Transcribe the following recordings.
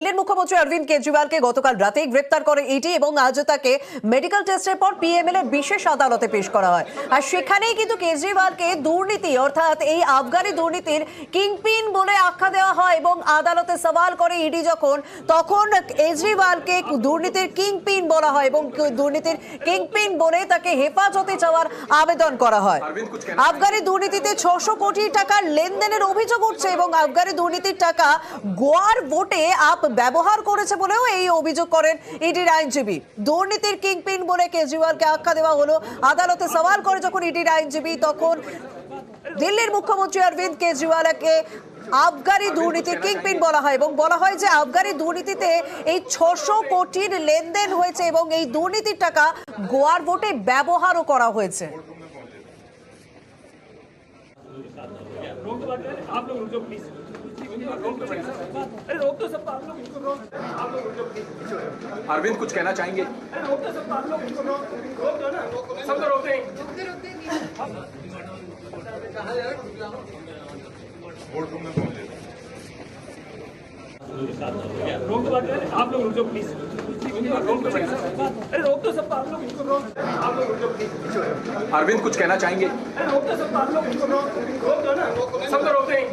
দিল্লির মুখ্যমন্ত্রী অরবিন্দ কেজরিওয়ালকে গতকাল রাতেই গ্রেপ্তার করে ইডি এবং আজ তাকে মেডিকেল টেস্টের পর পিএমএল এর বিশেষ আদালতে পেশ করা হয়। আর সেখানেই কিন্তু কেজরিওয়ালকে দুর্নীতি অর্থাৎ এই আবগারি দুর্নীতির কিংপিন বলে আখ্যা দেওয়া হয় এবং আদালতে সওয়াল করে ইডি তখন কেজরিওয়ালকে দুর্নীতির কিংপিন বলা হয় এবং দুর্নীতির কিংপিন বলে তাকে হেফাজতে যাওয়ার আবেদন করা হয়। আবগারি দুর্নীতিতে 600 কোটি টাকার লেনদেনের অভিযোগ উঠছে এবং আবগারি দুর্নীতির টাকা গোয়ার ভোটে ব্যবহার করেছে বলেও এই অভিযোগ করেন ইডির আইনজীবী। দুর্নীতির কিংপিন বলে কেজরিওয়ালকে আখ্যা দেওয়া হলো। আদালতে সওয়াল করে যখন ইডির আইনজীবী তখন দিল্লির মুখ্যমন্ত্রী অরবিন্দ কেজরিওয়ালকে আবগারি দুর্নীতির কিংপিন বলা হয় এবং বলা হয় যে আবগারি দুর্নীতিতে এই 600 কোটির লেনদেন হয়েছে এবং এই দুর্নীতির টাকা গোয়ার ভোটে ব্যবহারও করা হয়েছে। अरविंद कुछ कहना चाहेंगे? आप लोग रुको प्लीज। अरे रोक दो सब आप लोग इसको रोक। आप लोग रुको प्लीज। अरविंद कुछ कहना चाहेंगे? अरे रोक दो सब आप लोग इसको रोक दो ना। सब तो रोकते हैं।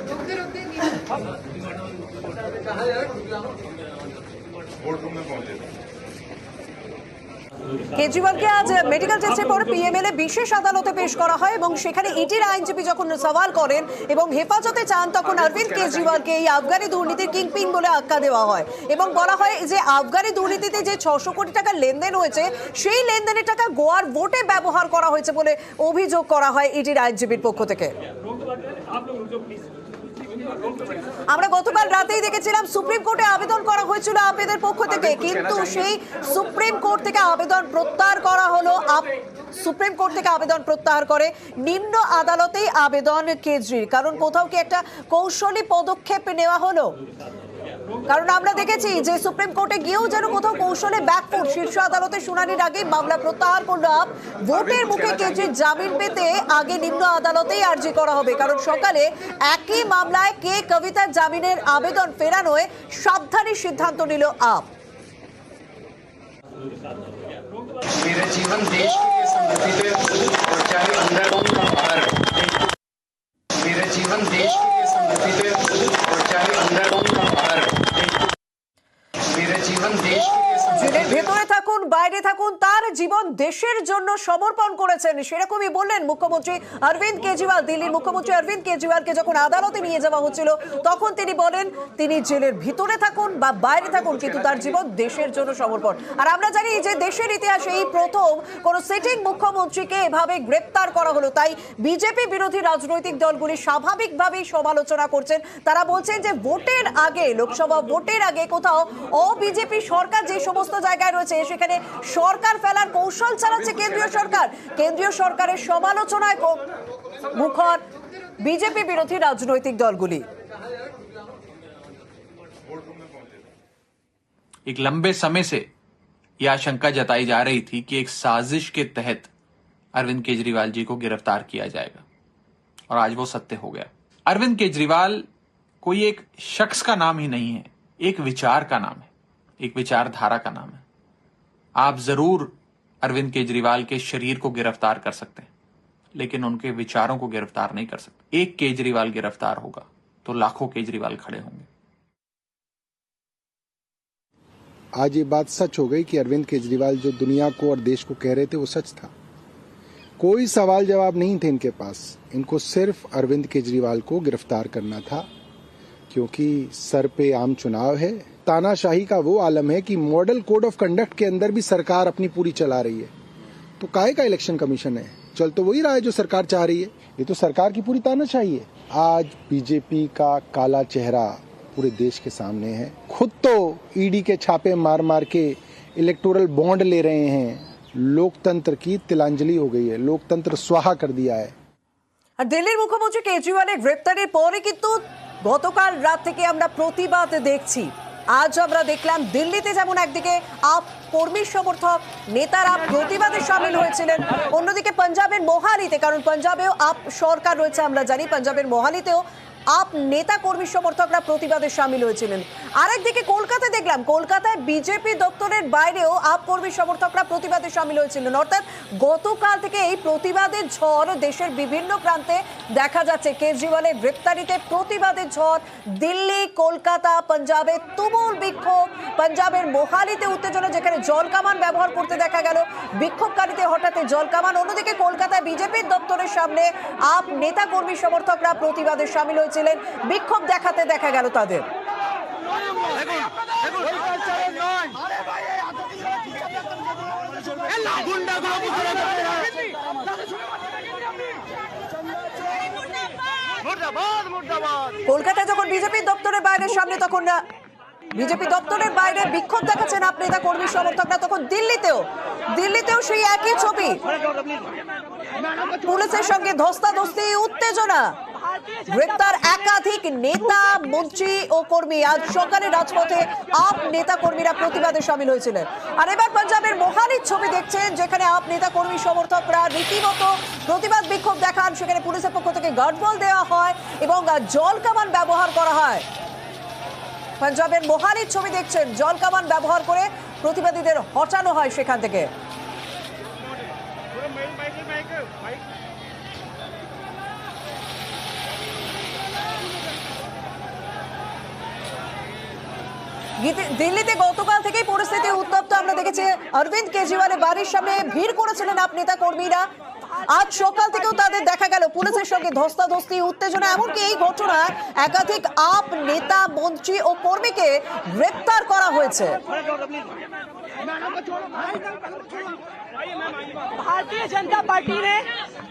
কেজরিওয়ালকে আজ মেডিকেল টেস্টের পর পিএমএল এ বিশেষ আদালতে পেশ করা হয় এবং সেখানে ইডির আইনজীবী যখন সওয়াল করেন এবং হেফাজতে চান তখন অরবিন্দ কেজরিওয়ালকে এই আবগারি দুর্নীতির কিংপিন বলে আখ্যা দেওয়া হয় এবং বলা হয় যে আবগারি দুর্নীতিতে যে 600 কোটি টাকার লেনদেন হয়েছে সেই লেনদেনের টাকা গোয়ার ভোটে ব্যবহার করা হয়েছে বলে অভিযোগ করা হয় ইডির আইনজীবীর পক্ষ থেকে। আমরা গতকাল রাতেই দেখেছিলাম সুপ্রিম কোর্টে আবেদন করা হয়েছিল আপিদের পক্ষ থেকে, কিন্তু সেই সুপ্রিম কোর্ট থেকে আবেদন প্রত্যাহার করা হলো। সুপ্রিম কোর্ট থেকে আবেদন প্রত্যাহার করে নিম্ন আদালতেই আবেদন কেজরির, কারণ কোথাও কি একটা কৌশলী পদক্ষেপ নেওয়া হলো? কারণ আমরা দেখেছি যে সুপ্রিম কোর্টে গিয়েও যেন কোথাও কৌশলে ব্যাকফুট। শীর্ষ আদালতে শুনানির আগে মামলা প্রত্যাহার করলো আপ। ভোটের মুখে কেজরির জামিন পেতে আগে নিম্ন আদালতেই আর্জি করা হবে, কারণ সকালে একই মামলায় কে কবিতার জামিনের আবেদন ফেরানোয় সাবধানী সিদ্ধান্ত নিল আপ। मेरा जीवन देश के लिए समर्पित है और चाहे अंदर हो या बाहर। मेरा जीवन देश के लिए समर्पित है और चाहे अंदर हो या बाहर। मेरा जीवन देश के लिए জেলের ভেতরে থাকুন বাইরে থাকুন তার জীবন দেশের জন্য সমর্পণ করেছেন, সেরকমই বললেন মুখ্যমন্ত্রী অরবিন্দ কেজরিওয়াল। দিল্লির মুখ্যমন্ত্রী অরবিন্দ কেজরিওয়ালকে যখন আদালতে নিয়ে যাওয়া হচ্ছিল তখন তিনি বলেন তিনি জেলের ভিতরে থাকুন বা বাইরে থাকুন কিন্তু তার জীবন দেশের জন্য সমর্পণ। আর আমরা জানি যে দেশের ইতিহাসে এই প্রথম কোন সিটিং মুখ্যমন্ত্রীকে এভাবে গ্রেপ্তার করা হলো। তাই বিজেপি বিরোধী রাজনৈতিক দলগুলি স্বাভাবিকভাবেই সমালোচনা করছেন। তারা বলছেন যে ভোটের আগে, লোকসভা ভোটের আগে কোথাও বিজেপি সরকার যে সমস্ত জায়গায় রয়েছে সেখানে সরকার ফেলার কৌশল চালাচ্ছে কেন্দ্রীয় সরকার। কেন্দ্রীয় সরকারের সমালোচনায় মুখর বিজেপি বিরোধী রাজনৈতিক দলগুলি। एक लंबे समय से यह आशंका जताई जा रही थी कि एक साजिश के तहत अरविंद केजरीवाल जी को गिरफ्तार किया जाएगा और आज वो सत्य हो गया। अरविंद केजरीवाल कोई एक शख्स का नाम ही नहीं है, एक विचार का नाम है, एक विचारधारा का नाम है। आप जरूर अरविंद केजरीवाल के शरीर को गिरफ्तार कर सकते हैं लेकिन उनके विचारों को गिरफ्तार नहीं कर सकते। एक केजरीवाल गिरफ्तार होगा तो लाखों केजरीवाल खड़े होंगे। आज ये बात सच हो गई कि अरविंद केजरीवाल जो दुनिया को और देश को कह रहे थे वो सच था। कोई सवाल जवाब नहीं थे इनके पास। इनको सिर्फ अरविंद केजरीवाल को गिरफ्तार करना था क्योंकि सर पे आम चुनाव है। तानाशाही का वो आलम है कि मॉडल कोड ऑफ कंडक्ट के अंदर भी सरकार अपनी पूरी चला रही है, तो काहे का इलेक्शन कमीशन है? चल तो वही रहा है जो सरकार चाह रही है। ये तो सरकार की पूरी तानाशाही है। आज बीजेपी का काला चेहरा पूरे देश के सामने है। खुद तो ईडी के छापे मार मार के इलेक्टोरल बॉन्ड ले रहे हैं। लोकतंत्र की तिलांजलि हो गई है, लोकतंत्र स्वाहा कर दिया है। আর দিল্লির মুখ্যমন্ত্রী কেজরিওয়ালের গ্রেপ্তারের পরে কিন্তু গতকাল রাত থেকে আমরা প্রতিবাদ দেখছি। আজ আমরা দেখলাম দিল্লিতে যেমন একদিকে আপ কর্মী সমর্থক নেতারা প্রতিবাদে সামিল হয়েছিলেন, অন্যদিকে পাঞ্জাবের মোহালিতে, কারণ পাঞ্জাবেও আপ সরকার রয়েছে আমরা জানি, পাঞ্জাবের মোহালিতেও আপ নেতা কর্মী সমর্থকরা প্রতিবাদে সামিল হয়েছিলেন। আরেকদিকে কলকাতায় দেখলাম, কলকাতায় বিজেপি দপ্তরের বাইরেও আপ কর্মী সমর্থকরা প্রতিবাদে সামিল হয়েছিলেন। অর্থাৎ গতকাল থেকে এই প্রতিবাদের ঝড় দেশের বিভিন্ন প্রান্তে দেখা যাচ্ছে। কেজরিওয়ালের গ্রেপ্তারিতে প্রতিবাদের ঝড় দিল্লি, কলকাতা, পাঞ্জাবে তুমুল বিক্ষোভ। পাঞ্জাবের মোহালিতে উত্তেজনা, যেখানে জলকামান ব্যবহার করতে দেখা গেল বিক্ষোভকারীতে হঠাৎ জলকামান। অন্যদিকে কলকাতায় বিজেপির দপ্তরের সামনে আপ নেতা কর্মী সমর্থকরা প্রতিবাদে সামিল হয়েছিলেন, বিক্ষোভ দেখাতে দেখা গেল তাদের। কলকাতায় যখন বিজেপি দপ্তরের বাইরের সামনে, তখন বিজেপি দপ্তরের বাইরে বিক্ষোভ দেখাচ্ছেন আপ নেতা কর্মী সমর্থকরা, তখন দিল্লিতেও সেই একই ছবি। পুলিশের সঙ্গে ধস্তাধস্তি, উত্তেজনা, গ্রেপ্তার একাধিক নেতা, মন্ত্রী ও কর্মী। আজ সকালে রাজপথে আপ নেতা কর্মীরা প্রতিবাদে সামিল হয়েছিলেন। আর এবার পাঞ্জাবের মোহালির ছবি দেখছেন, যেখানে আপ নেতা কর্মী সমর্থকরা রীতিমতো প্রতিবাদ বিক্ষোভ দেখান। সেখানে পুলিশের পক্ষ থেকে গার্ডবল দেওয়া হয় এবং জল কামান ব্যবহার করা হয়। পাঞ্জাবের মোহালির ছবি দেখছেন, জল কামান ব্যবহার করে প্রতিবাদীদের হটানো হয় সেখান থেকে। দিল্লিতে গতকাল থেকেই পরিস্থিতি উত্তপ্ত। আমরা দেখেছি অরবিন্দ কেজরিওয়ালের বাড়ির সামনে ভিড় করেছিলেন আপ নেতা কর্মীরা। আজ সকাল থেকেও তাদের দেখা গেল পুলিশের সঙ্গে ধস্তাধস্তি, উত্তেজনা। এমনকি এই ঘটনায় একাধিক আপ নেতা, মন্ত্রী ও কর্মীকে গ্রেপ্তার করা হয়েছে। भारतीय जनता पार्टी ने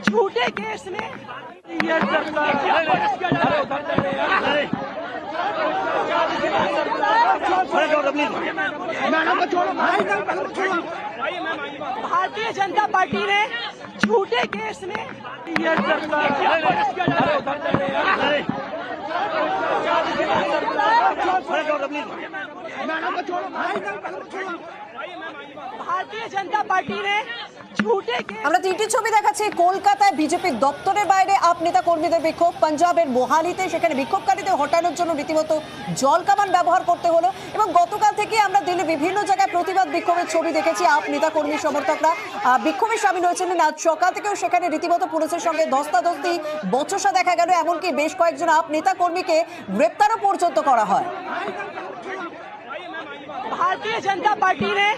झूठे केस में भारतीय जनता पार्टी ने झूठे केस में भारतीय जनता पार्टी ने झूठे আমরা তিনটি ছবি দেখাচ্ছি। কলকাতায় বিজেপির দপ্তরের বাইরে আপ নেতা কর্মীদের বিক্ষোভ, পাঞ্জাবের মোহালিতে সেখানে বিক্ষোভকারীদের হটানোর জন্য রীতিমতো জল কামান ব্যবহার করতে হলো। এবং গতকাল থেকে আমরা দিল্লির বিভিন্ন জায়গায় প্রতিবাদ বিক্ষোভের ছবি দেখেছি। আপ নেতা কর্মী সমর্থকরা বিক্ষোভে সামিল হয়েছিলেন। আজ সকাল থেকেও সেখানে রীতিমতো পুলিশের সঙ্গে ধস্তাধস্তি, বচসা দেখা গেল। এমনকি বেশ কয়েকজন আপ নেতা কর্মীকে গ্রেপ্তারও পর্যন্ত করা হয়। भारतीय जनता पार्टी ने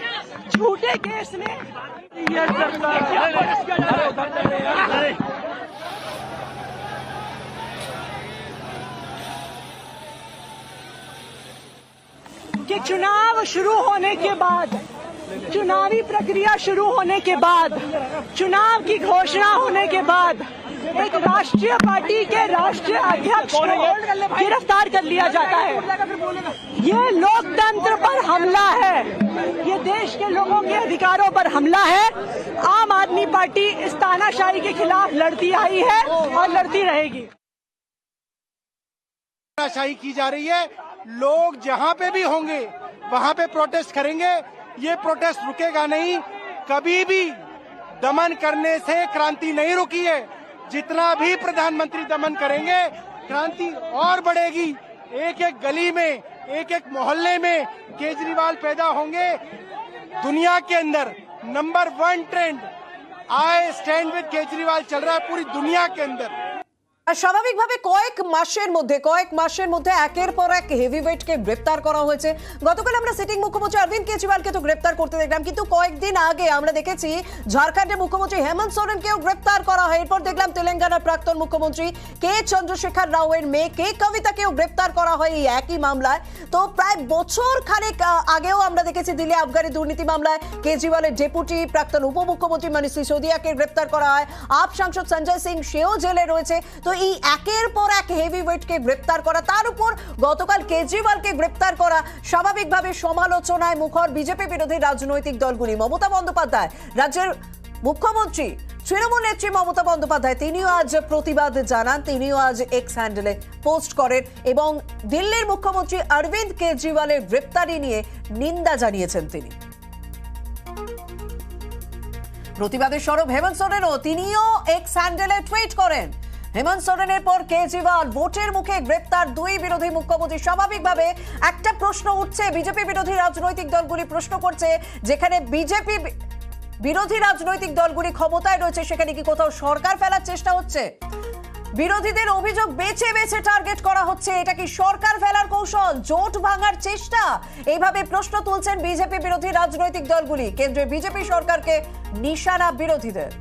झूठे केस में कि चुनाव शुरू होने के बाद, चुनावी प्रक्रिया शुरू होने के बाद, चुनाव की घोषणा होने के बाद एक राष्ट्रीय पार्टी के राष्ट्रीय अध्यक्ष को गिरफ्तार कर लिया जाता है। ये लोकतंत्र पर हमला है, ये देश के लोगों के अधिकारों पर हमला है। आम आदमी पार्टी इस तानाशाही के खिलाफ लड़ती आई है और लड़ती रहेगी। तानाशाही की जा रही है, लोग जहां पे भी होंगे वहां पे प्रोटेस्ट करेंगे। ये प्रोटेस्ट रुकेगा नहीं, कभी भी दमन करने से क्रांति नहीं रुकी है। जितना भी प्रधानमंत्री दमन करेंगे, क्रांति और बढ़ेगी। एक एक गली में, एक एक मोहल्ले में केजरीवाल पैदा होंगे। दुनिया के अंदर number 1 trend I stand with Kejriwal चल रहा है पूरी दुनिया के अंदर। স্বাভাবিকভাবে কয়েক মাসের মধ্যে একের পর এক হেভিওয়েটকে গ্রেপ্তার করা হয়েছে। গতকাল আমরা সিটিং মুখ্যমন্ত্রী অরবিন্দ কেজরিওয়ালকে তো গ্রেপ্তার করতে দেখলাম, কিন্তু কয়েকদিন আগে আমরা দেখেছি ঝাড়খণ্ডের মুখ্যমন্ত্রী হেমন্ত সোরেনকেও গ্রেপ্তার করা হয়। এরপর দেখলাম তেলেঙ্গানার প্রাক্তন মুখ্যমন্ত্রী কে চন্দ্রশেখর রাওয়ের মেয়ে কে কবিতাকেও গ্রেপ্তার করা হয় এই একই মামলায়। তো প্রায় বছর খানেক আগেও আমরা দেখেছি দিল্লি আবগারি দুর্নীতি মামলায় কেজরিওয়ালের ডেপুটি প্রাক্তন উপমুখ্যমন্ত্রী মনীষ সিসোদিয়াকে গ্রেপ্তার করা হয়। আপ সাংসদ সঞ্জয় সিং সেও জেলে রয়েছে। তো এই একের পর এক হেভিওয়েটকে গ্রেপ্তার করা, তার উপর গতকাল কেজরিওয়ালকে গ্রেপ্তার করা, স্বাভাবিকভাবে সমালোচনায় মুখর বিজেপি বিরোধী রাজনৈতিক দলগুলি। মমতা বন্দ্যোপাধ্যায়, রাজ্যের মুখ্যমন্ত্রী তৃণমূল নেত্রী মমতা বন্দ্যোপাধ্যায়, তিনিও আজ প্রতিবাদ জানান, তিনিও আজ এক্স হ্যান্ডেলে পোস্ট করেন এবং দিল্লির মুখ্যমন্ত্রী অরবিন্দ কেজরিওয়ালের গ্রেপ্তারি নিয়ে নিন্দা জানিয়েছেন তিনি। প্রতিবাদের সরব হেমন্ত সোরেনও, তিনিও এক্স হ্যান্ডেলে টুইট করেন, হেমন্ত সোরেনের পর কেজরিওয়াল, ভোটের মুখে গ্রেপ্তার দুই বিরোধী মুখ্যমন্ত্রী। স্বাভাবিকভাবে একটা প্রশ্ন উঠছে, বিজেপি বিরোধী রাজনৈতিক দলগুলি প্রশ্ন করছে, যেখানে বিজেপি বিরোধী রাজনৈতিক দলগুলি ক্ষমতায় রয়েছে সেখানে কি কোথাও সরকার ফেলার চেষ্টা হচ্ছে? বিরোধীদের অভিযোগ বেছে বেছে টার্গেট করা হচ্ছে, এটা কি সরকার ফেলার কৌশল, জোট ভাঙার চেষ্টা? এইভাবে প্রশ্ন তুলছেন বিজেপি বিরোধী রাজনৈতিক দলগুলি। কেন্দ্রে বিজেপি সরকারকে নিশানা বিরোধীদের।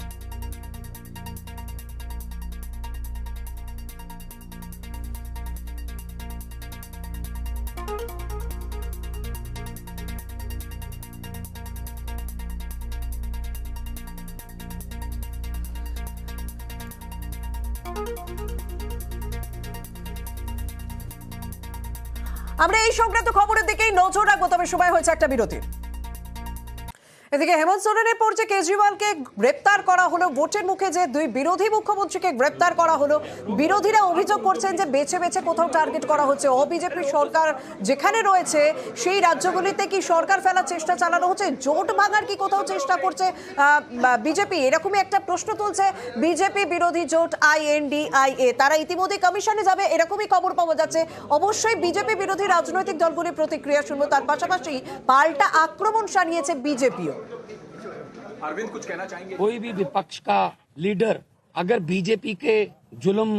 আমরা এই সংক্রান্ত খবরের দিকেই নজর রাখবো, তবে সময় হয়েছে একটা বিরতি। এদিকে হেমন্ত সোরেনের পর যে কেজরিওয়ালকে গ্রেপ্তার করা হলো, ভোটের মুখে যে দুই বিরোধী মুখ্যমন্ত্রীকে গ্রেপ্তার করা হলো, বিরোধীরা অভিযোগ করছেন যে বেছে বেছে কোথাও টার্গেট করা হচ্ছে। বিজেপি সরকার যেখানে রয়েছে সেই রাজ্যগুলিতে কি সরকার ফেলার চেষ্টা চালানো হচ্ছে, জোট ভাঙার কি কোথাও চেষ্টা করছে বিজেপি? এরকমই একটা প্রশ্ন তুলছে বিজেপি বিরোধী জোট INDIA। তারা ইতিমধ্যে কমিশনে যাবে এরকমই খবর পাওয়া যাচ্ছে। অবশ্যই বিজেপি বিরোধী রাজনৈতিক দলগুলির প্রতিক্রিয়া শুনবো, তার পাশাপাশি পাল্টা আক্রমণ সানিয়েছে বিজেপিও। अरविंद कुछ कहना चाहेंगे? कोई भी विपक्ष का लीडर अगर बीजेपी के जुल्म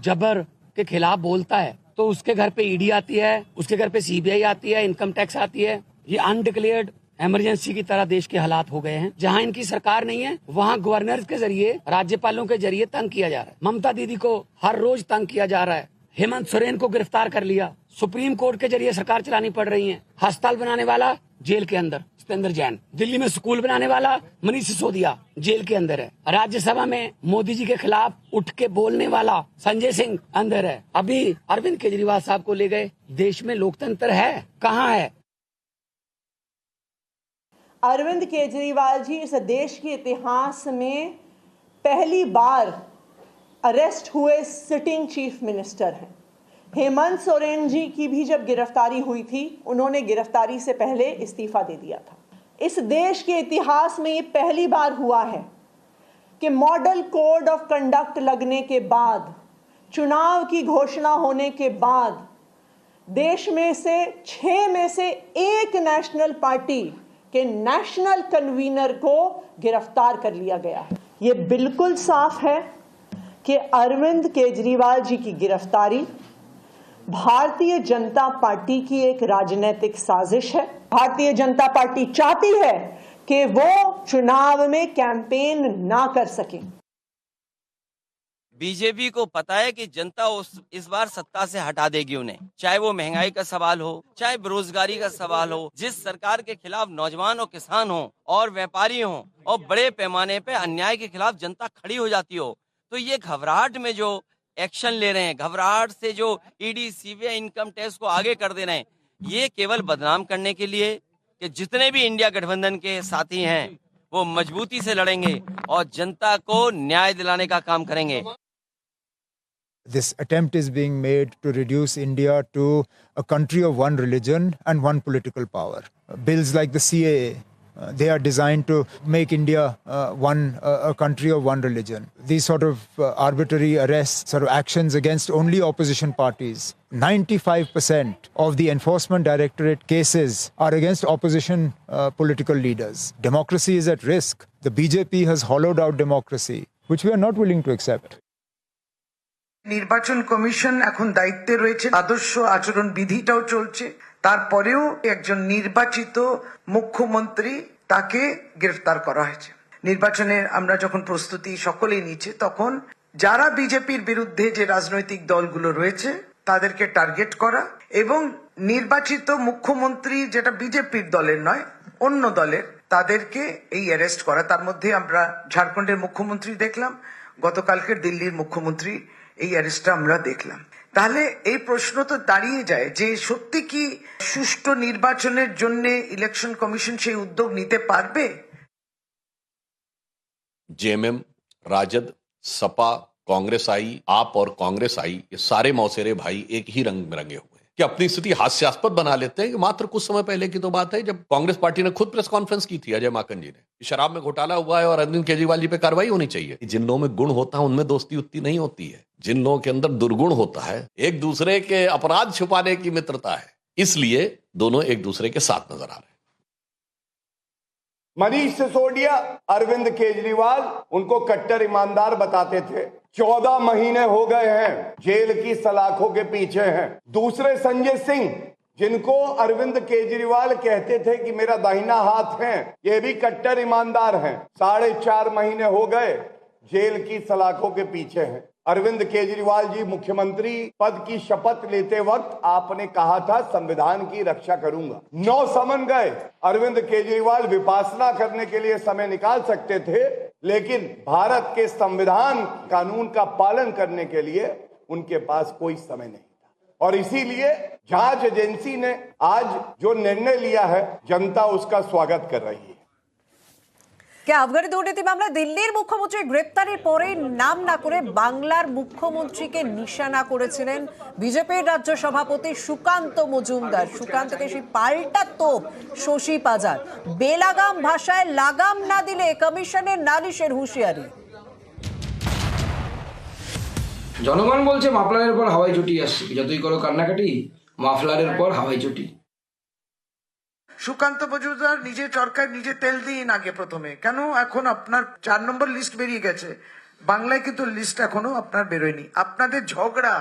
जबर के खिलाफ बोलता है तो उसके घर पे ईडी आती है, उसके घर पे CBI आती है, इनकम टैक्स आती है। ये अनडिक्लेयर्ड इमरजेंसी की तरह देश के हालात हो गए हैं। जहां इनकी सरकार नहीं है वहां गवर्नर के जरिए, राज्यपालों के जरिए तंग किया जा रहा है। ममता दीदी को हर रोज तंग किया जा रहा है। हेमंत सोरेन को गिरफ्तार कर लिया, सुप्रीम कोर्ट के जरिए सरकार चलानी पड़ रही है। अस्पताल बनाने वाला जेल के अंदर सत्येंद्र जैन, दिल्ली में स्कूल बनाने वाला मनीष सिसोदिया जेल के अंदर है। राज्यसभा में मोदी जी के खिलाफ उठ के बोलने वाला संजय सिंह अंदर है। अभी अरविंद केजरीवाल साहब को ले गए। देश में लोकतंत्र है कहाँ है? अरविंद केजरीवाल जी इस देश के इतिहास में पहली बार अरेस्ट हुए सिटिंग चीफ मिनिस्टर हैं। हेमंत सोरेन जी की भी जब गिरफ्तारी हुई थी, उन्होंने गिरफ्तारी से पहले इस्तीफा दे दिया था। इस देश के इतिहास में ये पहली बार हुआ है कि मॉडल कोड ऑफ कंडक्ट लगने के बाद, चुनाव की घोषणा होने के बाद, देश में से 6 में से 1 नेशनल पार्टी के नेशनल कन्वीनर को गिरफ्तार कर लिया गया है। ये बिल्कुल साफ है कि अरविंद केजरीवाल जी की गिरफ्तारी भारतीय जनता पार्टी की एक राजनीतिक साजिश है। भारतीय जनता पार्टी चाहती है कि वो चुनाव में कैंपेन ना कर सके। बीजेपी को पता है कि जनता इस बार सत्ता से हटा देगी उन्हें, चाहे वो महंगाई का सवाल हो, चाहे बेरोजगारी का सवाल हो। जिस सरकार के खिलाफ नौजवान और किसान हो और व्यापारी हो और बड़े पैमाने पे अन्याय के खिलाफ जनता खड़ी हो जाती हो, तो ये घबराहट में जो एक्शन ले रहे हैं, घबराहट से जो ईडी CBI इनकम टैक्स को आगे कर दे रहे हैं, ये केवल बदनाम करने के लिए कि जितने भी इंडिया गठबंधन के साथी हैं वो मजबूती से लड़ेंगे और जनता को न्याय दिलाने का काम करेंगे। This attempt is being made to reduce India to a country of one religion and one political power. Bills like the CAA, they are designed to make India a country of one religion. These sort of arbitrary arrests, sort of actions against only opposition parties. 95% of the Enforcement Directorate cases are against opposition political leaders. Democracy is at risk. The BJP has hollowed out democracy, which we are not willing to accept. নির্বাচন commission এখন দায়িত্বে রয়েছে, আদর্শ আচরণ বিধিটাও চলছে, তারপরেও একজন নির্বাচিত মুখ্যমন্ত্রী তাকে গ্রেফতার করা হয়েছে। নির্বাচনের আমরা যখন প্রস্তুতি সকলেই নিচ্ছে, তখন যারা বিজেপির বিরুদ্ধে যে রাজনৈতিক দলগুলো রয়েছে তাদেরকে টার্গেট করা এবং নির্বাচিত মুখ্যমন্ত্রী যেটা বিজেপির দলের নয় অন্য দলের, তাদেরকে এই অ্যারেস্ট করা। তার মধ্যে আমরা ঝাড়খণ্ডের মুখ্যমন্ত্রী দেখলাম, গতকালকের দিল্লির মুখ্যমন্ত্রী এই অ্যারেস্টটা আমরা দেখলাম। তাহলে এই প্রশ্ন তো দাঁড়িয়ে যায় যে সত্যি কি সুষ্ঠু নির্বাচনের জন্য ইলেকশন কমিশন সেই উদ্যোগ নিতে পারবে? जेएमएम, राजद, सपा, कांग्रेस आई, आप और कांग्रेस आई, ये सारे मौसेरे भाई एक ही रंग में रंगे हुए हैं। कि अपनी स्थिति हास्यास्पद बना लेते हैं कि मात्र कुछ समय पहले की तो बात है जब कांग्रेस पार्टी ने खुद प्रेस कॉन्फ्रेंस की थी अजय माकन जी ने, शराब में घोटाला हुआ है और अरविंद केजरीवाल जी पे कार्रवाई होनी चाहिए। जिन लोगों में गुण होता है उनमें दोस्ती उतनी नहीं होती है, जिन लोगों के अंदर दुर्गुण होता है, एक दूसरे के अपराध छुपाने की मित्रता है, इसलिए दोनों एक दूसरे के साथ नजर आ रहे हैं। मनीष सिसोदिया, अरविंद केजरीवाल उनको कट्टर ईमानदार बताते थे। 14 महीने हो गए हैं जेल की सलाखों के पीछे हैं। दूसरे संजय सिंह, जिनको अरविंद केजरीवाल कहते थे कि मेरा दाहिना हाथ है, ये भी कट्टर ईमानदार हैं। 4.5 महीने हो गए जेल की सलाखों के पीछे हैं। अरविंद केजरीवाल जी, मुख्यमंत्री पद की शपथ लेते वक्त आपने कहा था संविधान की रक्षा करूंगा। 9 समन गए। अरविंद केजरीवाल विपासना करने के लिए समय निकाल सकते थे, लेकिन भारत के संविधान कानून का पालन करने के लिए उनके पास कोई समय नहीं था। और इसीलिए जांच एजेंसी ने आज जो निर्णय लिया है, जनता उसका स्वागत कर रही है। কে আফগানি দুর্নীতি মামলায় দিল্লির মুখ্যমন্ত্রী গ্রেপ্তারের পরে নাম না করে বাংলার মুখ্যমন্ত্রীকে নিশানা করেছিলেন বিজেপির রাজ্য সভাপতি সুকান্ত মজুমদার। সুকান্তকে সেই পাল্টা তোপ শশী পাজার। বেলাগাম ভাষায় লাগাম না দিলে কমিশনের নালিশের হুঁশিয়ারি। জনগণ বলছে মাফলারের পর হাওয়াই চটি আসছে, যতই করো কান্নাকাটি মাফলারের পর হাওয়াই চটি। সুকান্ত মজুমদার নিজে চরকায় নিজে তেল দিন আগে প্রথমে কেন, এখন আপনার 4 নম্বর লিস্ট বেরিয়ে গেছে বাংলায়, কিন্তু লিস্ট এখনো আপনার বেরোয়নি। আপনাদের ঝগড়া,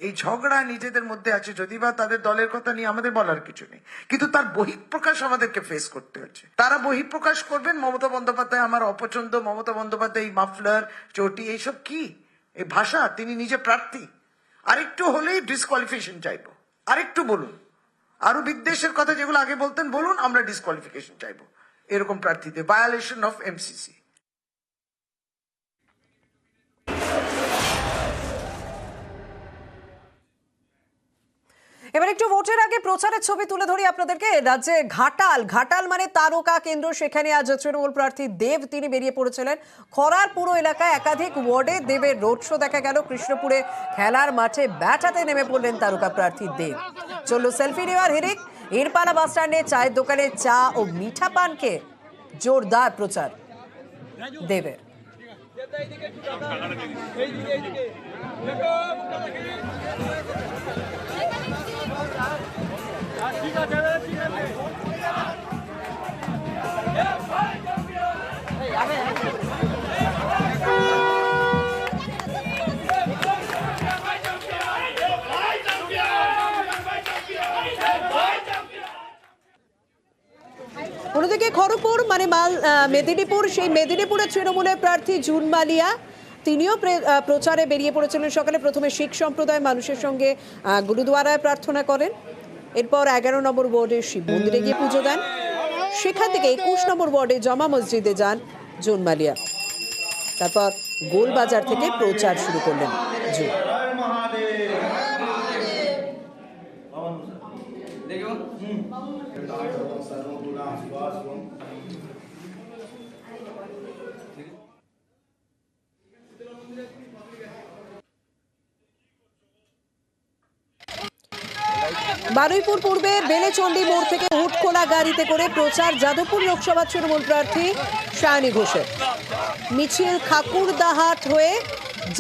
এই ঝগড়া নিজেদের মধ্যে আছে, যদি বা তাদের দলের কথা নিয়ে আমাদের বলার কিছু নেই, কিন্তু তার বহিঃপ্রকাশ আমাদেরকে ফেস করতে হচ্ছে। তারা বহিঃপ্রকাশ করবেন মমতা বন্দ্যোপাধ্যায় আমার অপছন্দ, মমতা বন্দ্যোপাধ্যায় এই মাফলার চটি এইসব কি এই ভাষা, তিনি নিজে প্রার্থী, আরেকটু হলেই ডিসকোয়ালিফিকেশন চাইবো, আরেকটু বলুন, আরো বিদ্বেষের কথা যেগুলো আগে বলতেন বলুন, আমরা ডিসকোয়ালিফিকেশন চাইবো এরকম প্রার্থীদের, ভায়োলেশন অফ এমসিসি। এবার একটু ভোটের আগে প্রচারের ছবি তুলে ধরি আপনাদেরকে। রাজ্যে ঘাটাল মানে তারকা কেন্দ্র, সেখানে আজ তৃণমূল প্রার্থী দেব তিনি বেরিয়ে পড়েছিলেন। খরার পুরো এলাকায় একাধিক ওয়ার্ডে দেবের রোড শো দেখা গেল। কৃষ্ণপুরে খেলার মাঠে ব্যাট হাতে নেমে পড়লেন তারকা প্রার্থী দেব। চলল সেলফি নেওয়ার হিড়িক। ইরপালা বাস স্ট্যান্ডে চায়ের দোকানে চা ও মিঠা পানকে জোরদার প্রচার দেবের। অন্যদিকে খড়গপুর মানে মেদিনীপুর, সেই মেদিনীপুরের তৃণমূলের প্রার্থী জুন মালিয়া তিনিও প্রচারে বেরিয়ে পড়েছিলেন। সকালে প্রথমে শিখ সম্প্রদায় মানুষের সঙ্গে গুরুদুয়ারায় প্রার্থনা করেন, এরপর 11 নম্বর ওয়ার্ডের শিব মন্দিরে গিয়ে পুজো দেন। সেখান থেকে 21 নম্বর ওয়ার্ডে জামা মসজিদে যান জুন মালিয়া। তারপর গোলবাজার থেকে প্রচার শুরু করলেন জুন। বারুইপুর পূর্বে বেলেচন্ডী মোড় থেকে হুটখোলা গাড়িতে করে প্রচার যাদবপুর লোকসভা তৃণমূল প্রার্থী সায়নী ঘোষের। মিছিল খাকুরদাহাট হয়ে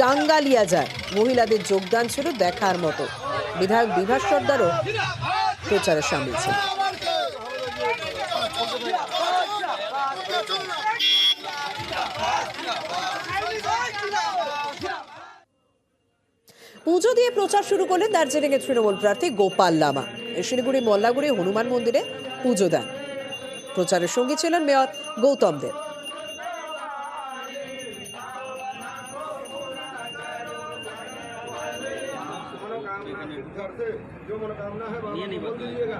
জাঙ্গালিয়া যায়। মহিলাদের যোগদান ছিল দেখার মতো। বিধায়ক বিভাস সর্দারও প্রচারে সামিল ছিল। পুজো দিয়ে প্রচার শুরু করলেন দার্জিলিং এর তৃণমূল প্রার্থী গোপাল লামা। শিলিগুড়ি মল্লাগুড়ি হনুমান মন্দিরে পুজো দেন। প্রচারের সঙ্গী ছিলেন মেয়র গৌতম দেব। जो मनोकामना है बोल दीजिएगा।